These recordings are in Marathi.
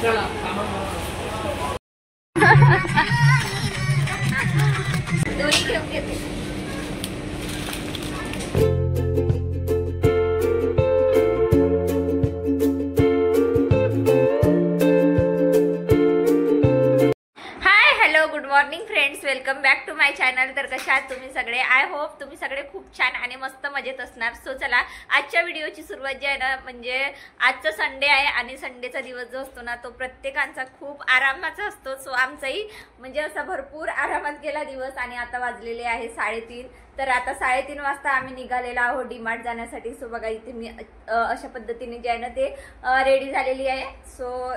दोन्ही घेऊन घेते. Good morning friends, welcome back to my channel. तर कशा आहात तुम्ही सगळे? आय होप तुम्ही सगळे खूप छान आणि मस्त मजेत असणार. सो चला, आजच्या व्हिडिओची सुरुवात जी आहे ना, म्हणजे आजचा संडे आहे आणि संडेचा दिवस जो असतो ना, तो प्रत्येकांचा खूप आरामाचा असतो. सो आमचाही म्हणजे असा भरपूर आरामात गेला दिवस. आणि आता वाजलेले आहे 3:30. तर आता 3:30 वाजता आम्ही निघालेलो आहोत डीमार्ट जाण्यासाठी. सो बघा, इथे मी अशा पद्धतीने जे आहे ना ते रेडी झालेली आहे. सो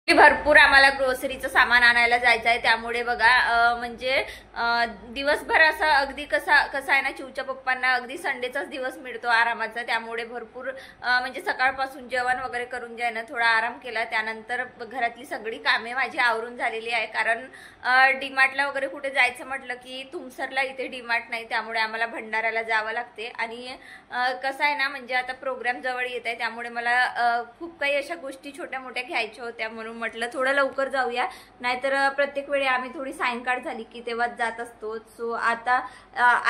भरपूर आम्हाला ग्रोसरीचं सामान आणायला जायचं आहे. त्यामुळे बघा म्हणजे दिवसभर असा अगदी कसा आहे ना, चिवच्या पप्पांना अगदी संडेचाच दिवस मिळतो आरामाचा. त्यामुळे भरपूर म्हणजे सकाळपासून जेवण वगैरे करून जे आहे ना थोडा आराम केला. त्यानंतर घरातली सगळी कामे माझी आवरून झालेली आहे. कारण डीमार्टला वगैरे कुठे जायचं म्हटलं की तुमसरला इथे डीमार्ट नाही, त्यामुळे आम्हाला भंडाऱ्याला जावं लागते. आणि कसं आहे ना, म्हणजे आता प्रोग्राम जवळ येत आहे, त्यामुळे मला खूप काही अशा गोष्टी छोट्या मोठ्या घ्यायच्या होत्या. म्हणून म्हटलं थोडं लवकर जाऊया, नाहीतर प्रत्येक वेळी आम्ही थोडी सायंकाळ झाली की तेव्हाच जात असतो. सो आता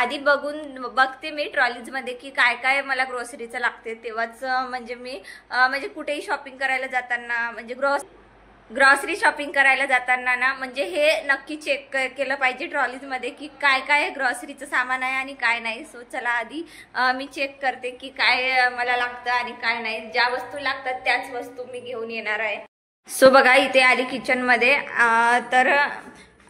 आधी बघते मी ट्रॉलीज मध्ये की काय काय मला ग्रोसरीचं लागते. तेव्हाच म्हणजे मी म्हणजे कुठेही शॉपिंग करायला जाताना, म्हणजे ग्रॉसरी शॉपिंग करायला जाताना ना, म्हणजे हे नक्की चेक केलं पाहिजे ट्रॉलीज मध्ये की काय काय ग्रॉसरीचं सामान आहे आणि काय नाही. सो चला, आधी मी चेक करते की काय मला लागतं आणि काय नाही. ज्या वस्तू लागतात त्याच वस्तू मी घेऊन येणार आहे. सो बघा, इथे आली किचन मध्ये. तर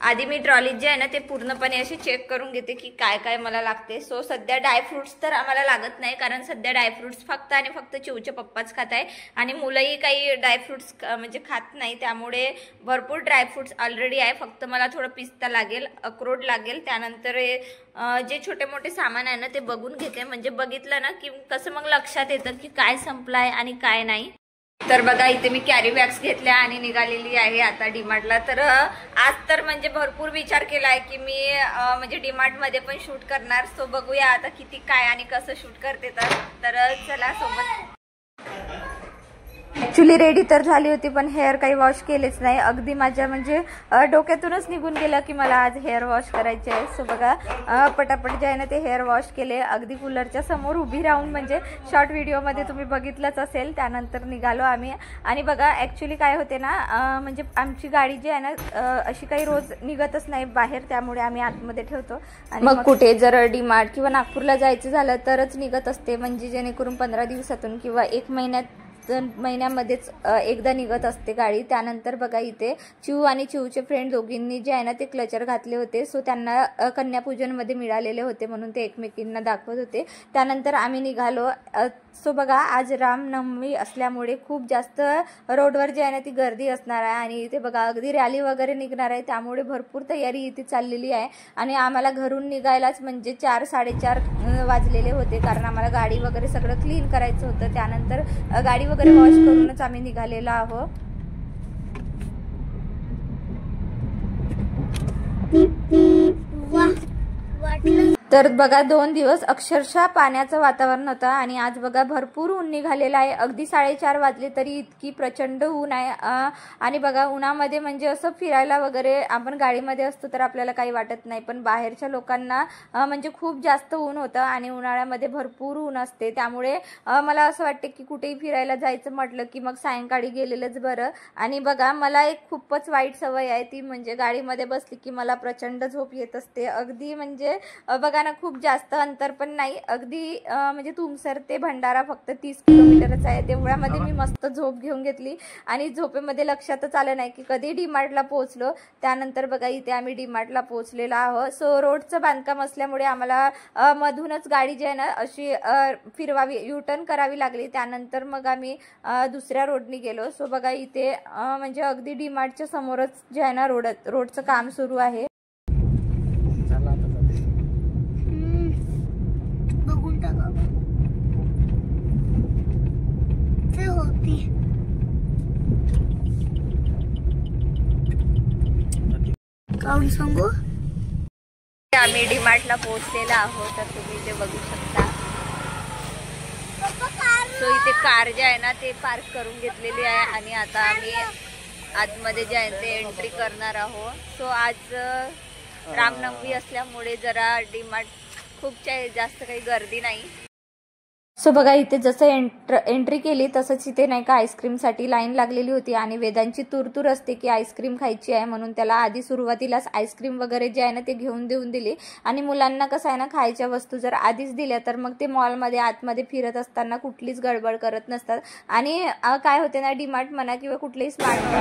आधी मी ट्रॉली जे आहे ना ते पूर्णपणे असे चेक करून घेते की काय काय मला लागते. सो सध्या ड्रायफ्रुट्स तर आम्हाला लागत नाही, कारण सध्या ड्रायफ्रुट्स फक्त आणि फक्त चिवचे पप्पाच खात आहे आणि मुलंही काही ड्रायफ्रुट्स म्हणजे खात नाही. त्यामुळे भरपूर ड्रायफ्रुट्स ऑलरेडी आहे. फक्त मला थोडं पिस्ता लागेल, अक्रोड लागेल. त्यानंतर जे छोटे मोठे सामान आहे ना ते बघून घेते. म्हणजे बघितलं ना की कसं मग लक्षात येतं की काय संपलं आहे आणि काय नाही. तर बघा, इथे मी कॅरी बॅग्स घेतल्या आणि निघालेली आहे आता डीमार्टला. तर आज तर म्हणजे भरपूर विचार केला आहे की मी म्हणजे डीमार्ट मध्ये पण शूट करणार. सो बघूया आता किती काय आणि कसं शूट करते. तर चला सोबत. ऍक्च्युली रेडी तर झाली होती, पण हेअर काही वॉश केलेच नाही. अगदी माझ्या म्हणजे डोक्यातूनच निघून गेलं की मला आज हेअर वॉश करायचे आहे. सो बघा, पटापट जे आहे ना ते हेअर वॉश केले. अगदी कूलरच्या समोर उभी राहून, म्हणजे शॉर्ट व्हिडिओमध्ये तुम्ही बघितलंच असेल. त्यानंतर निघालो आम्ही. आणि बघा, ऍक्च्युली काय होते ना, म्हणजे आमची गाडी जी आहे ना अशी काही रोज निघतच नाही बाहेर, त्यामुळे आम्ही आतमध्ये ठेवतो. आणि मग कुठे जर डीमार्ट किंवा नागपूरला जायचं झालं तरच निघत असते, म्हणजे जेणेकरून 15 दिवसातून किंवा 1 महिन्यामध्येच एकदा निघत असते गाडी. त्यानंतर बघा, इथे चिव आणि चिवचे फ्रेंड दोघींनी जे आहे ना ते क्लचर घातले होते. सो त्यांना कन्यापूजनमध्ये मिळालेले होते, म्हणून ते एकमेकींना दाखवत होते. त्यानंतर आम्ही निघालो. सो बघा, आज रामनवमी असल्यामुळे खूप जास्त रोडवर जे आहे ना ती गर्दी असणार आहे. आणि इथे बघा, अगदी रॅली वगैरे निघणार आहे, त्यामुळे भरपूर तयारी इथे चाललेली आहे. आणि आम्हाला घरून निघायलाच म्हणजे 4-4:30 वाजलेले होते, कारण आम्हाला गाडी वगैरे सगळं क्लीन करायचं होतं. त्यानंतर गाडी वगैरे वॉश करूनच आम्ही निघालेलो आहोत. तर बघा, 2 दिवस अक्षरशः पाण्याचं वातावरण होतं. आणि आज बघा भरपूर ऊन निघालेलं आहे. अगदी 4:30 वाजले तरी इतकी प्रचंड ऊन आहे. आणि बघा, उन्हामध्ये म्हणजे असं फिरायला वगैरे आपण गाडीमध्ये असतो तर आपल्याला काही वाटत नाही, पण बाहेरच्या लोकांना म्हणजे खूप जास्त ऊन होतं आणि उन्हाळ्यामध्ये भरपूर ऊन असते. त्यामुळे मला असं वाटते की कुठेही फिरायला जायचं म्हटलं की मग सायंकाळी गेलेलंच बरं. आणि बघा, मला एक खूपच वाईट सवय आहे ती म्हणजे गाडीमध्ये बसली की मला प्रचंड झोप येत असते. अगदी म्हणजे बघा ना, खूप जास्त अंतर पण नाही, अगदी म्हणजे तुमसर ते भंडारा फक्त 30 किलोमीटरच आहे. तेवढ्यामध्ये मी मस्त झोप घेऊन घेतली आणि झोपेमध्ये लक्षातच आलं नाही की कधी डीमार्टला पोहोचलो. त्यानंतर बघा, इथे आम्ही डीमार्टला पोहोचलेलो आहोत. सो रोडचं बांधकाम असल्यामुळे आम्हाला मधूनच गाडी जी आहे ना अशी फिरवावी, युटर्न करावी लागली. त्यानंतर मग आम्ही दुसऱ्या रोडनी गेलो. सो बघा, इथे म्हणजे अगदी डीमार्टच्या समोरच जे आहे ना रोडचं काम सुरू आहे. आम्ही डीमार्टला पोहोचलेला आहोत, तर तुम्ही ते बघू शकता. सो सो इथे कार जे आहे ना ते पार्क करून घेतलेली आहे आणि आता आम्ही आतमध्ये जे आहे ते एंट्री करणार आहोत. सो आज रामनवमी असल्यामुळे जरा डीमार्ट खूप जास्त काही गर्दी नाही. सो बघा इथे जसं एंट्री केली तसंच इथे नाही का आईस्क्रीमसाठी लाईन लागलेली होती आणि वेदांची तुरतूर असते की आईस्क्रीम खायची आहे म्हणून त्याला आधी सुरुवातीलाच आईस्क्रीम वगैरे जे आहे ना ते घेऊन देऊन दिली. आणि मुलांना कसं आहे ना खायच्या वस्तू जर आधीच दिल्या तर मग ते मॉलमध्ये आतमध्ये फिरत असताना कुठलीच गडबड करत नसतात. आणि काय होते ना डीमार्ट म्हणा किंवा कुठलेही स्मार्ट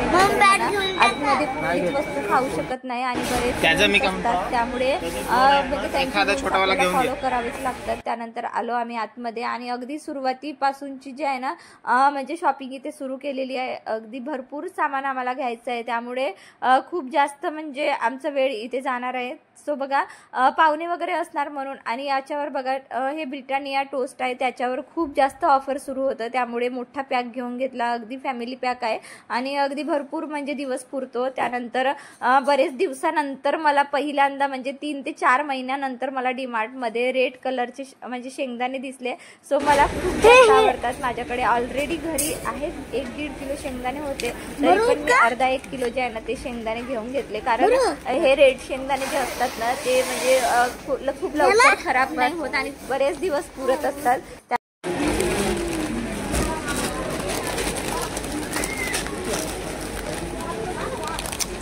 आतमध्ये कुठलीच वस्तू खाऊ शकत नाही आणि बरेच असतात त्यामुळे म्हणजे त्यांची फॉलो करावेच लागतात. त्यानंतर आलो आम्ही आतमध्ये आणि अगदी सुरुवातीपासूनची जी आहे ना म्हणजे शॉपिंग इथे सुरू केलेली आहे. अगदी भरपूर सामान आम्हाला घ्यायचं आहे त्यामुळे खूप जास्त म्हणजे आमचा वेळ इथे जाणार आहे. सो बघा पाहुणे वगैरे असणार म्हणून आणि याच्यावर बघा हे ब्रिटानिया टोस्ट आहे त्याच्यावर खूप जास्त ऑफर सुरू होतं त्यामुळे मोठा पॅक घेऊन घेतला. अगदी फॅमिली पॅक आहे आणि अगदी भरपूर म्हणजे दिवस पुरतो. त्यानंतर बरेच दिवसानंतर मला पहिल्यांदा म्हणजे 3 ते 4 महिन्यानंतर मला डीमार्टमध्ये रेड कलरचे म्हणजे शेंगदाणे दिसले. सो मला खूप जास्त आवडतात. माझ्याकडे ऑलरेडी घरी आहेत 1-1.5 किलो शेंगदाणे होते तरी पण मी अर्धा 1 किलो जे आहे ना ते शेंगदाणे घेऊन घेतले कारण हे रेड शेंगदाणे जे असतात ना ते म्हणजे खूप लवकर खराब नाही होत आणि बरेच दिवस पुरत असतात.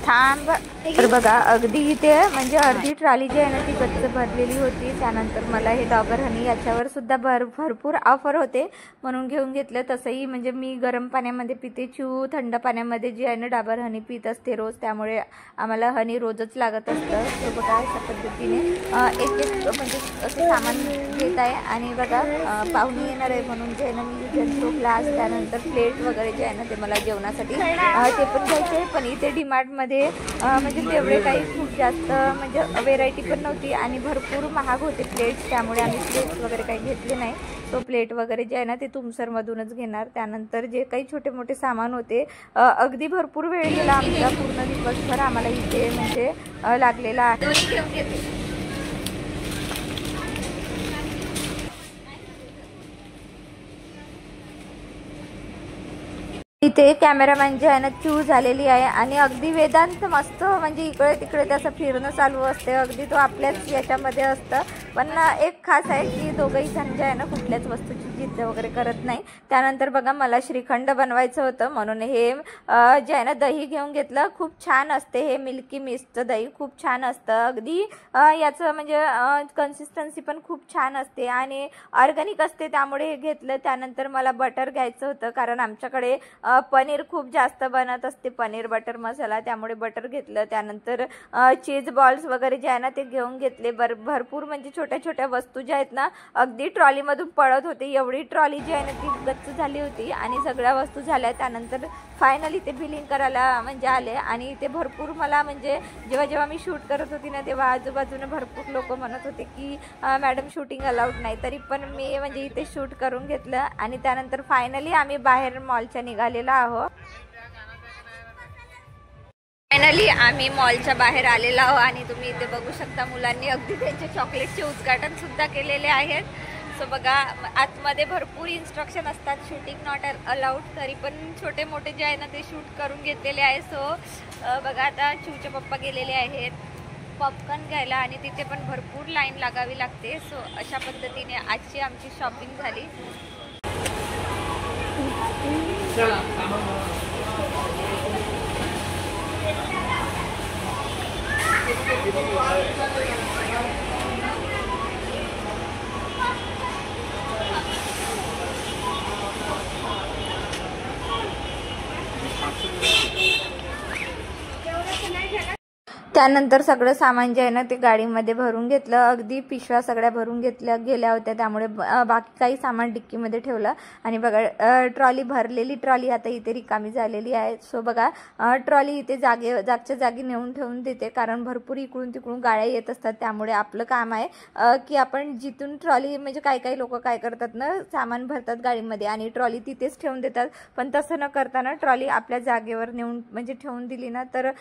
थांब तर बघा अगदी इथे म्हणजे अर्धी ट्रॉली जी आहे ना ती गच्च भरलेली होती. त्यानंतर मला हे डॉबर हनी याच्यावर सुद्धा भरपूर ऑफर होते म्हणून घेऊन घेतलं. तसंही म्हणजे मी गरम पाण्यामध्ये पिते, चिऊ थंड पाण्यामध्ये जी आहे ना डाबर हनी पित असते रोज त्यामुळे आम्हाला हनी रोजच लागत असतं. तो बघा अशा पद्धतीने एक म्हणजे असं सामान घेत आहे आणि बघा पाहुणे येणार आहे म्हणून जे आहे ना मी जनतो ग्लास त्यानंतर प्लेट वगैरे जे आहे ना ते मला जेवणासाठी ते पण घ्यायचे. पण इथे डीमार्टमध्ये म्हणजे तेवढे काही खूप जास्त म्हणजे व्हेरायटी पण नव्हती आणि भरपूर महाग होते प्लेट्स त्यामुळे आम्ही प्लेट्स वगैरे काही घेतले नाही. तो प्लेट वगैरे जे आहे ना ते तुमसरमधूनच घेणार. त्यानंतर जे काही छोटे मोठे सामान होते अगदी भरपूर वेळ गेला आमचा पूर्ण दिवसभर आम्हाला इथे म्हणजे लागलेला आहे. इथे कॅमेरामॅन जे आहे ना चू झालेली आहे आणि अगदी वेदांत मस्त म्हणजे इकडे तिकडे त्याचं फिरणं चालू असते. अगदी तो आपल्याच याच्यामध्ये असतं. पण एक खास आहे की दोघंही जण जे आहे ना कुठल्याच वस्तूची जिद्द वगैरे करत नाही. त्यानंतर बघा मला श्रीखंड बनवायचं होतं म्हणून हे जे आहे ना दही घेऊन घेतलं. खूप छान असते हे मिल्की मिस्टचं दही खूप छान असतं. अगदी याचं म्हणजे कन्सिस्टन्सी पण खूप छान असते आणि ऑर्गॅनिक असते त्यामुळे हे घेतलं. त्यानंतर मला बटर घ्यायचं होतं कारण आमच्याकडे पनीर खूप जास्त बनत असते पनीर बटर मसाला त्यामुळे बटर घेतलं. त्यानंतर चीज बॉल्स वगैरे जे आहे ना ते घेऊन घेतले. भरपूर म्हणजे छोट्या छोट्या वस्तू ज्या आहेत ना अगदी ट्रॉलीमधून पडत होते. एवढी ट्रॉली जी आहे ना ती गच्च झाली होती आणि सगळ्या वस्तू झाल्या. त्यानंतर फायनली ते बिलिंग करायला म्हणजे आले आणि ते भरपूर मला म्हणजे जेव्हा मी शूट करत होती ना तेव्हा आजूबाजूने भरपूर लोक म्हणत होते की मॅडम शूटिंग अलाउड नाही तरी पण मी म्हणजे इथे शूट करून घेतलं. आणि त्यानंतर फायनली आम्ही बाहेर मॉलच्या निघालेलो आहोत. फायनली आम्ही मॉलच्या बाहेर आलेलो आहोत आणि तुम्ही इथे बघू शकता मुलांनी अगदी त्यांचे चॉकलेटचे उद्घाटन सुद्धा केलेले आहेत. सो बघा आतमध्ये भरपूर इन्स्ट्रक्शन असतात शूटिंग नॉट अलाउड तरी पण छोटे मोठे जे आहे ना ते शूट करून घेतलेले आहे. सो बघा आता चिवचे पप्पा गेलेले आहेत पॉपकॉर्न घ्यायला आणि तिथे पण भरपूर लाईन लागावी लागते. सो अशा पद्धतीने आजची आमची शॉपिंग झाली. त्यानंतर सगळं सामान जे आहे ना ते गाडीमध्ये भरून घेतलं. अगदी पिशव्या सगळ्या भरून घेतल्या गेल्या होत्या त्यामुळे बाकी काही सामान डिक्कीमध्ये ठेवलं. आणि बघा ट्रॉली भरलेली ट्रॉली आता इथे रिकामी झालेली आहे. सो बघा ट्रॉली इथे जागच्या जागी नेऊन ठेवून देते कारण भरपूर इकडून तिकडून गाड्या येत असतात त्यामुळे आपलं काम आहे की आपण जिथून ट्रॉली म्हणजे काही लोक काय करतात ना सामान भरतात गाडीमध्ये आणि ट्रॉली तिथेच ठेवून देतात. पण तसं न करताना ट्रॉली आपल्या जागेवर नेऊन म्हणजे ठेवून दिली ना तर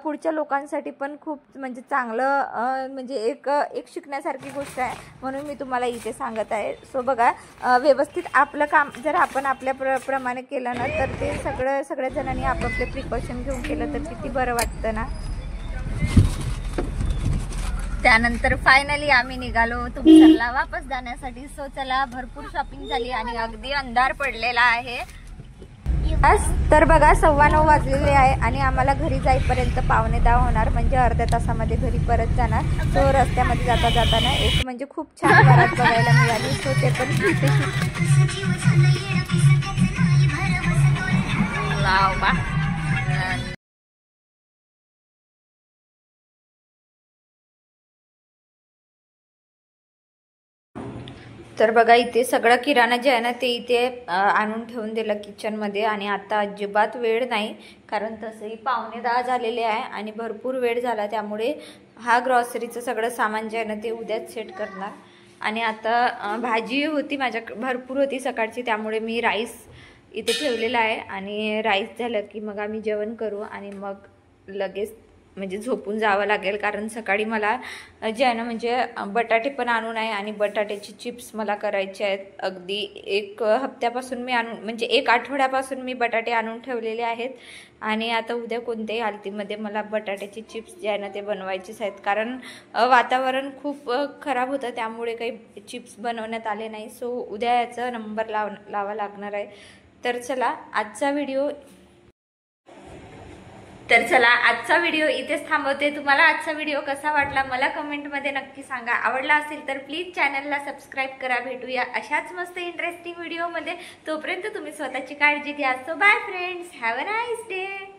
पुढच्या लोकांसाठी पण खूप म्हणजे चांगलं म्हणजे एक शिकण्यासारखी गोष्ट आहे, म्हणून मी तुम्हाला इथे सांगत आहे. सो बघा, व्यवस्थित आपलं काम जर आपण आपल्या प्रमाणे केलं ना, तर ते सगळ्या जणांनी आपापले प्रिकॉशन घेऊन केलं तर किती बरं वाटतं ना. त्यानंतर फायनली आम्ही निघालो तुमसरला वापस जाण्यासाठी. सो चला, भरपूर शॉपिंग झाली आणि अगदी अंधार पडलेला आहे. तर बघा 9:15 वाजलेले आहे आणि आम्हाला घरी जाईपर्यंत 9:45 होणार, म्हणजे अर्ध्या तासामध्ये घरी परत जाणार. तो रस्त्यामध्ये जाताना एक म्हणजे खूप छान वरात बघायला मिळाली. सो ते पण तर बघा, इथे सगळं किराणा जे आहे ना ते इथे आणून ठेवून दिलं किचनमध्ये. आणि आता अजिबात वेळ नाही, कारण तसंही 9:45 झालेले आहे आणि भरपूर वेळ झाला, त्यामुळे हा ग्रॉसरीचं सगळं सामान जे आहे ना ते उद्याच सेट करणार. आणि आता भाजी होती माझ्याकडे, भरपूर होती सकाळची, त्यामुळे मी राईस इथे ठेवलेला आहे. आणि राईस झालं की मग आम्ही जेवण करू आणि मग लगेच म्हणजे झोपून जावं लागेल, कारण सकाळी मला जे आहे ना म्हणजे बटाटे पण आणून आहे आणि बटाट्याची चिप्स मला करायचे आहेत. अगदी 1 हप्त्यापासून मी म्हणजे 1 आठवड्यापासून मी बटाटे आणून ठेवलेले आहेत. आणि आता उद्या कोणत्याही हालतीमध्ये मला बटाट्याची चिप्स जे आहे ना ते बनवायचेच आहेत, कारण वातावरण खूप खराब होतं, त्यामुळे काही चिप्स बनवण्यात आले नाही. सो उद्या याचा नंबर लावा लागणार आहे. तर चला, आजचा व्हिडिओ इथेच थांबवते. तुम्हाला आजचा व्हिडिओ कसा वाटला मला कमेंटमध्ये नक्की सांगा. आवडला असेल तर प्लीज चॅनलला सबस्क्राईब करा. भेटूया अशाच मस्त इंटरेस्टिंग व्हिडिओमध्ये. तोपर्यंत तुम्ही स्वतःची काळजी घ्या. So bye friends, have a nice day.